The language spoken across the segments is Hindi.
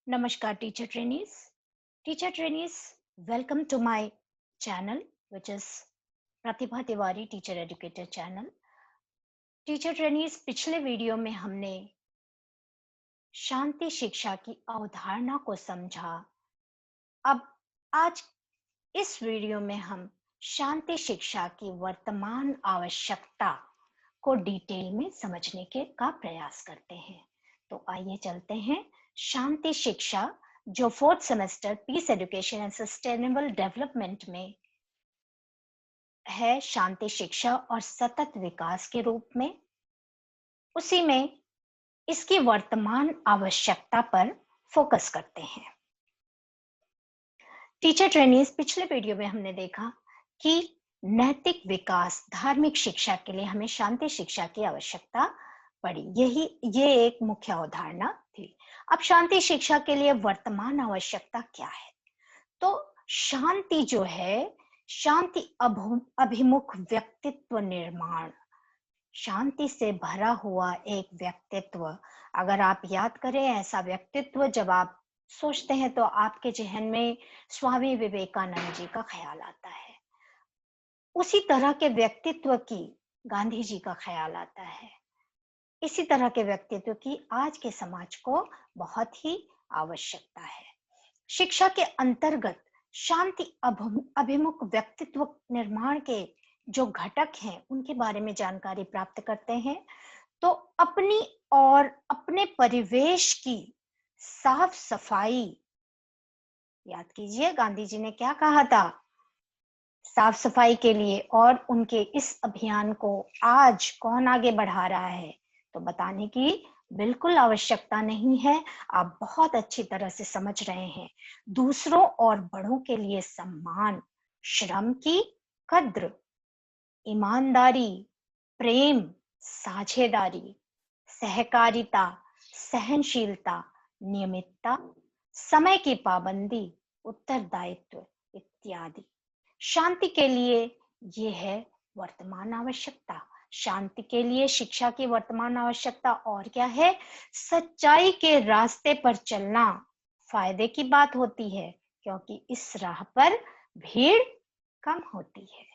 Namaskar, teacher trainees. Teacher trainees, welcome to my channel, which is Pratibha Tiwari Teacher Educator channel. Teacher trainees पिछले वीडियो में हमने शांति शिक्षा की अवधारणा को समझा। अब आज इस वीडियो में हम शांति शिक्षा की वर्तमान आवश्यकता को डिटेल में समझने का प्रयास करते हैं। तो आइए चलते हैं। शांति शिक्षा जो 4th semester peace education and sustainable development में है, शांति शिक्षा और सतत विकास के रूप में, उसी में इसकी वर्तमान आवश्यकता पर फोकस करते हैं। टीचर ट्रेनीज, पिछले वीडियो में हमने देखा कि नैतिक विकास, धार्मिक शिक्षा के लिए हमें शांति शिक्षा की आवश्यकता पड़ी। ये एक मुख्य अवधारणा थी। अब शांति शिक्षा के लिए वर्तमान आवश्यकता क्या है? तो शांति जो है, शांति अभिमुख व्यक्तित्व निर्माण, शांति से भरा हुआ एक व्यक्तित्व। अगर आप याद करें, ऐसा व्यक्तित्व जब आप सोचते हैं तो आपके जहन में स्वामी विवेकानंद जी का ख्याल आता है। उसी तरह के व्यक्तित्व की गांधी जी का ख्याल आता है। इसी तरह के व्यक्तित्व की आज के समाज को बहुत ही आवश्यकता है। शिक्षा के अंतर्गत शांति अभिमुख व्यक्तित्व निर्माण के जो घटक हैं उनके बारे में जानकारी प्राप्त करते हैं। तो अपनी और अपने परिवेश की साफ सफाई, याद कीजिए गांधी जी ने क्या कहा था साफ सफाई के लिए, और उनके इस अभियान को आज कौन आगे बढ़ा रहा है तो बताने की बिल्कुल आवश्यकता नहीं है। आप बहुत अच्छी तरह से समझ रहे हैं। दूसरों और बड़ों के लिए सम्मान, श्रम की कद्र, ईमानदारी, प्रेम, साझेदारी, सहकारिता, सहनशीलता, नियमितता, समय की पाबंदी, उत्तरदायित्व इत्यादि। शांति के लिए ये है वर्तमान आवश्यकता। शांति के लिए शिक्षा की वर्तमान आवश्यकता और क्या है? सच्चाई के रास्ते पर चलना फायदे की बात होती है, क्योंकि इस राह पर भीड़ कम होती है।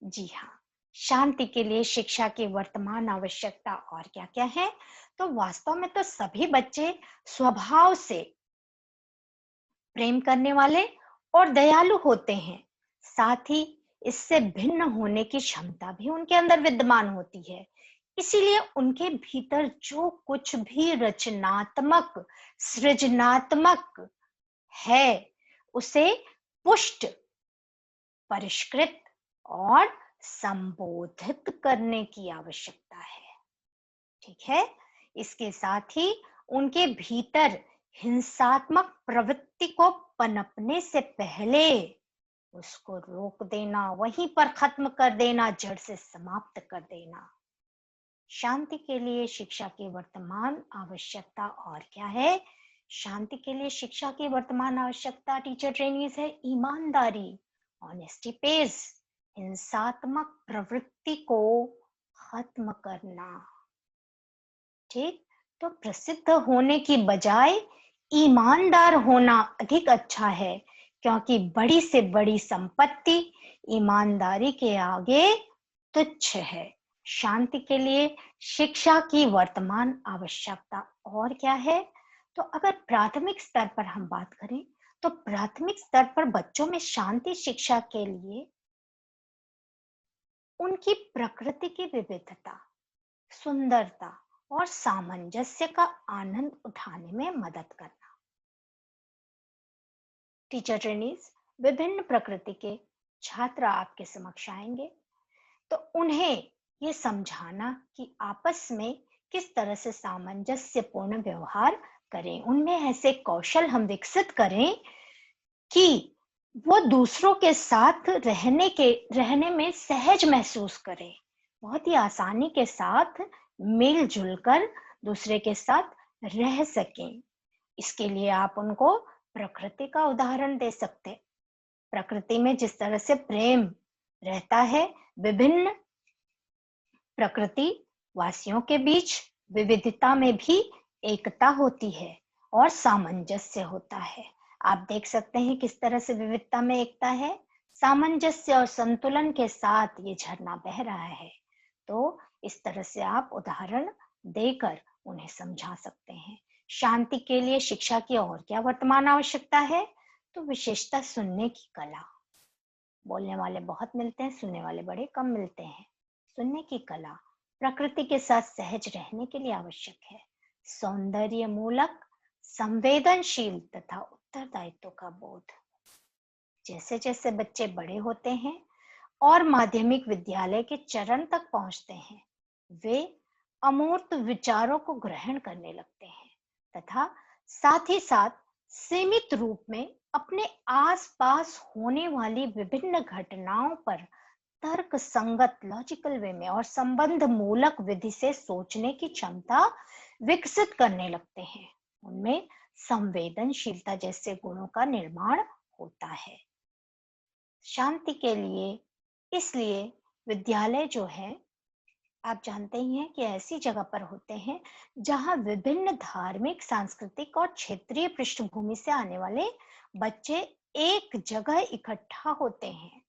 जी हाँ, शांति के लिए शिक्षा की वर्तमान आवश्यकता और क्या क्या है? तो वास्तव में तो सभी बच्चे स्वभाव से प्रेम करने वाले और दयालु होते हैं। साथ ही इससे भिन्न होने की क्षमता भी उनके अंदर विद्यमान होती है। इसीलिए उनके भीतर जो कुछ भी रचनात्मक, सृजनात्मक है, उसे पुष्ट, परिष्कृत और संबोधित करने की आवश्यकता है। ठीक है। इसके साथ ही उनके भीतर हिंसात्मक प्रवृत्ति को पनपने से पहले उसको रोक देना, वहीं पर खत्म कर देना, जड़ से समाप्त कर देना। शांति के लिए शिक्षा की वर्तमान आवश्यकता और क्या है? शांति के लिए शिक्षा की वर्तमान आवश्यकता टीचर ट्रेनीज है ईमानदारी, ऑनेस्टी पेज, हिंसात्मक प्रवृत्ति को खत्म करना। ठीक, तो प्रसिद्ध होने की बजाय ईमानदार होना अधिक अच्छा है, क्योंकि बड़ी से बड़ी संपत्ति ईमानदारी के आगे तुच्छ है। शांति के लिए शिक्षा की वर्तमान आवश्यकता और क्या है? तो अगर प्राथमिक स्तर पर हम बात करें तो प्राथमिक स्तर पर बच्चों में शांति शिक्षा के लिए उनकी प्रकृति की विविधता, सुंदरता और सामंजस्य का आनंद उठाने में मदद करना। टीचर ट्रेनीज, विभिन्न प्रकृति के छात्र आपके समक्ष आएंगे, तो उन्हें ये समझाना कि आपस में किस तरह से सामंजस्यपूर्ण व्यवहार करें, उनमें ऐसे कौशल हम विकसित करें कि वो दूसरों के साथ रहने में सहज महसूस करें, बहुत ही आसानी के साथ मिलजुल कर दूसरे के साथ रह सकें। इसके लिए आप उनको प्रकृति का उदाहरण दे सकते हैं। प्रकृति में जिस तरह से प्रेम रहता है, विभिन्न प्रकृति वासियों के बीच विविधता में भी एकता होती है, और सामंजस्य होता है। आप देख सकते हैं किस तरह से विविधता में एकता है। सामंजस्य और संतुलन के साथ ये झरना बह रहा है। तो इस तरह से आप उदाहरण देकर उन्हें समझा सकते हैं। शांति के लिए शिक्षा की और क्या वर्तमान आवश्यकता है? तो विशेषता सुनने की कला। बोलने वाले बहुत मिलते हैं, सुनने वाले बड़े कम मिलते हैं। सुनने की कला प्रकृति के साथ सहज रहने के लिए आवश्यक है। सौंदर्य मूलक, संवेदनशील तथा उत्तरदायित्व का बोध। जैसे जैसे बच्चे बड़े होते हैं और माध्यमिक विद्यालय के चरण तक पहुंचते हैं, वे अमूर्त विचारों को ग्रहण करने लगते हैं तथा साथ ही साथ सीमित रूप में अपने आसपास होने वाली विभिन्न घटनाओं पर तर्क संगत लॉजिकल वे में और संबंध मूलक विधि से सोचने की क्षमता विकसित करने लगते हैं। उनमें संवेदनशीलता जैसे गुणों का निर्माण होता है। शांति के लिए इसलिए विद्यालय जो है, आप जानते ही हैं कि ऐसी जगह पर होते हैं जहां विभिन्न धार्मिक, सांस्कृतिक और क्षेत्रीय पृष्ठभूमि से आने वाले बच्चे एक जगह इकट्ठा होते हैं।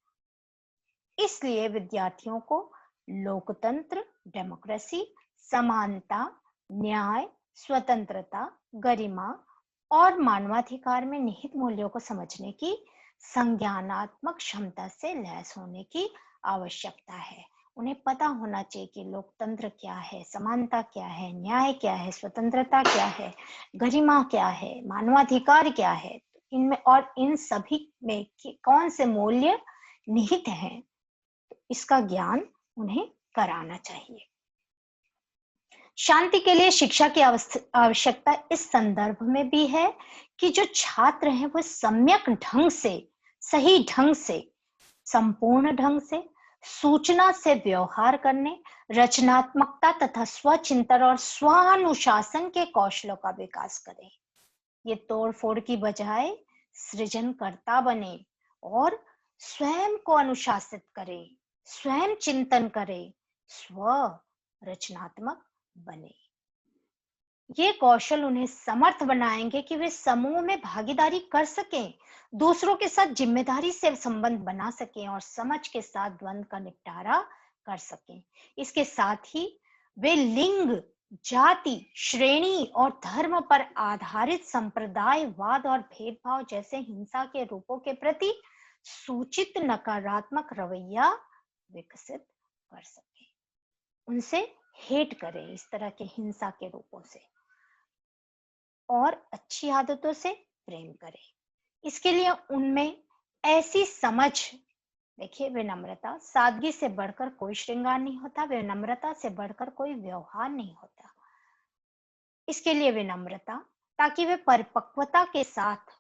इसलिए विद्यार्थियों को लोकतंत्र, डेमोक्रेसी, समानता, न्याय, स्वतंत्रता, गरिमा और मानवाधिकार में निहित मूल्यों को समझने की संज्ञानात्मक क्षमता से लैस होने की आवश्यकता है। उन्हें पता होना चाहिए कि लोकतंत्र क्या है, समानता क्या है, न्याय क्या है, स्वतंत्रता क्या है, गरिमा क्या है, मानवाधिकार क्या है, इनमें और इन सभी में कौन से मूल्य निहित हैं, इसका ज्ञान उन्हें कराना चाहिए। शांति के लिए शिक्षा की आवश्यकता इस संदर्भ में भी है कि जो छात्र हैं वो सम्यक ढंग से, सही ढंग से, संपूर्ण ढंग से सूचना से व्यवहार करने, रचनात्मकता तथा स्वचिंतन और स्वानुशासन के कौशलों का विकास करें। ये तोड़फोड़ की बजाय सृजनकर्ता बने और स्वयं को अनुशासित करे, स्वयं चिंतन करे, स्व रचनात्मक बने। ये कौशल उन्हें समर्थ बनाएंगे कि वे समूह में भागीदारी कर सकें, दूसरों के साथ जिम्मेदारी से संबंध बना सकें और समझ के साथ द्वंद्व का निपटारा कर सकें। इसके साथ ही वे लिंग, जाति, श्रेणी और धर्म पर आधारित संप्रदायवाद और भेदभाव जैसे हिंसा के रूपों के प्रति सूचित नकारात्मक रवैया विकसित कर सके। उनसे हेट करें, इस तरह के हिंसा के रूपों से, और अच्छी आदतों से प्रेम करें। इसके लिए उनमें ऐसी समझ, देखिए विनम्रता, सादगी से बढ़कर कोई श्रृंगार नहीं होता, विनम्रता से बढ़कर कोई व्यवहार नहीं होता। इसके लिए विनम्रता, ताकि वे परिपक्वता के साथ,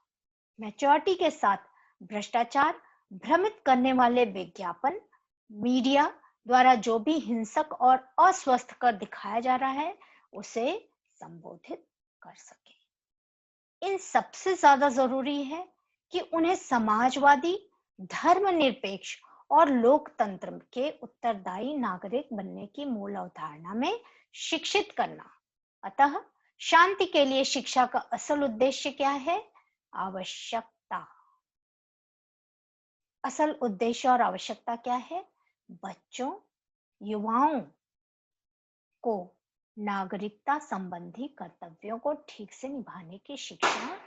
मैच्योरिटी के साथ भ्रष्टाचार, भ्रमित करने वाले विज्ञापन, मीडिया द्वारा जो भी हिंसक और अस्वस्थ कर दिखाया जा रहा है उसे संबोधित कर सके। इन सबसे ज्यादा जरूरी है कि उन्हें समाजवादी, धर्मनिरपेक्ष और लोकतंत्र के उत्तरदायी नागरिक बनने की मूल अवधारणा में शिक्षित करना। अतः शांति के लिए शिक्षा का असल उद्देश्य क्या है? आवश्यकता। असल उद्देश्य और आवश्यकता क्या है? बच्चों, युवाओं को नागरिकता संबंधी कर्तव्यों को ठीक से निभाने की शिक्षा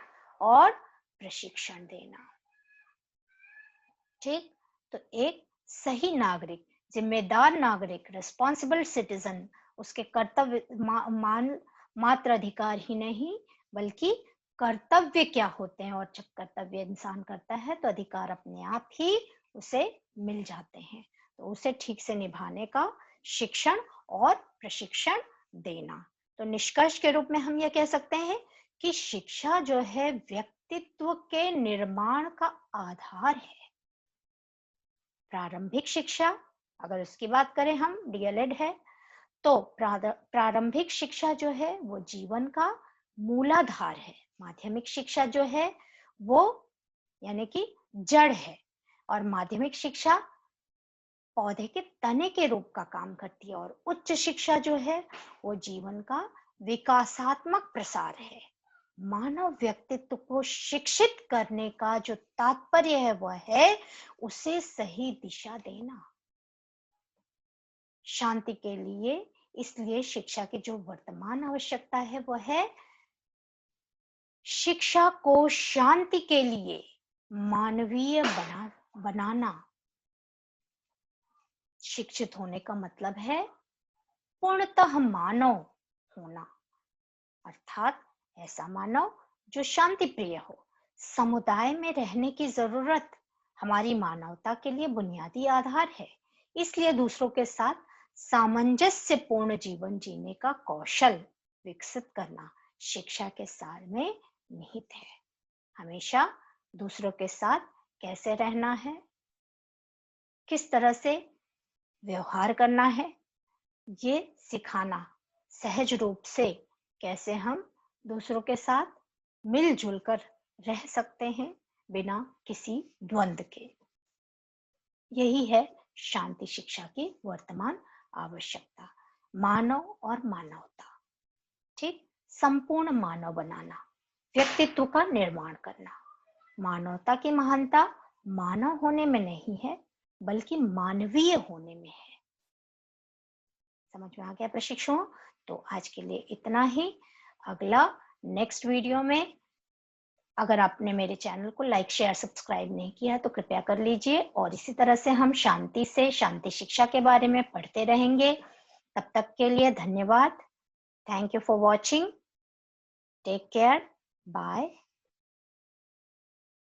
और प्रशिक्षण देना। ठीक, तो एक सही नागरिक, जिम्मेदार नागरिक, रिस्पॉन्सिबल सिटीजन, उसके कर्तव्य मात्र अधिकार ही नहीं बल्कि कर्तव्य क्या होते हैं, और जब कर्तव्य इंसान करता है तो अधिकार अपने आप ही उसे मिल जाते हैं। तो उसे ठीक से निभाने का शिक्षण और प्रशिक्षण देना। तो निष्कर्ष के रूप में हम यह कह सकते हैं कि शिक्षा जो है व्यक्तित्व के निर्माण का आधार है। प्रारंभिक शिक्षा, अगर उसकी बात करें हम, डीएलएड है, तो प्रारंभिक शिक्षा जो है वो जीवन का मूलाधार है। माध्यमिक शिक्षा जो है वो यानी कि जड़ है, और माध्यमिक शिक्षा पौधे के तने के रूप का काम करती है, और उच्च शिक्षा जो है वो जीवन का विकासात्मक प्रसार है। मानव व्यक्तित्व को शिक्षित करने का जो तात्पर्य है वह है उसे सही दिशा देना शांति के लिए। इसलिए शिक्षा की जो वर्तमान आवश्यकता है वह है शिक्षा को शांति के लिए मानवीय बनाना। शिक्षित होने का मतलब है पूर्णतः मानव होना, अर्थात ऐसा मानव जो शांति प्रिय हो। समुदाय में रहने की जरूरत हमारी मानवता के लिए बुनियादी आधार है। इसलिए दूसरों के साथ सामंजस्यपूर्ण जीवन जीने का कौशल विकसित करना शिक्षा के सार में निहित है। हमेशा दूसरों के साथ कैसे रहना है, किस तरह से व्यवहार करना है, ये सिखाना, सहज रूप से कैसे हम दूसरों के साथ मिलजुल कर रह सकते हैं बिना किसी द्वंद्व के। यही है शांति शिक्षा की वर्तमान आवश्यकता। मानव और मानवता, ठीक, संपूर्ण मानव बनाना, व्यक्तित्व का निर्माण करना। मानवता की महानता मानव होने में नहीं है बल्कि मानवीय होने में है। समझ में आ गया प्रशिक्षुओं? तो आज के लिए इतना ही। अगला नेक्स्ट वीडियो में, अगर आपने मेरे चैनल को लाइक शेयर सब्सक्राइब नहीं किया तो कृपया कर लीजिए, और इसी तरह से हम शांति शिक्षा के बारे में पढ़ते रहेंगे। तब तक के लिए धन्यवाद। Thank you for watching. Take care. Bye.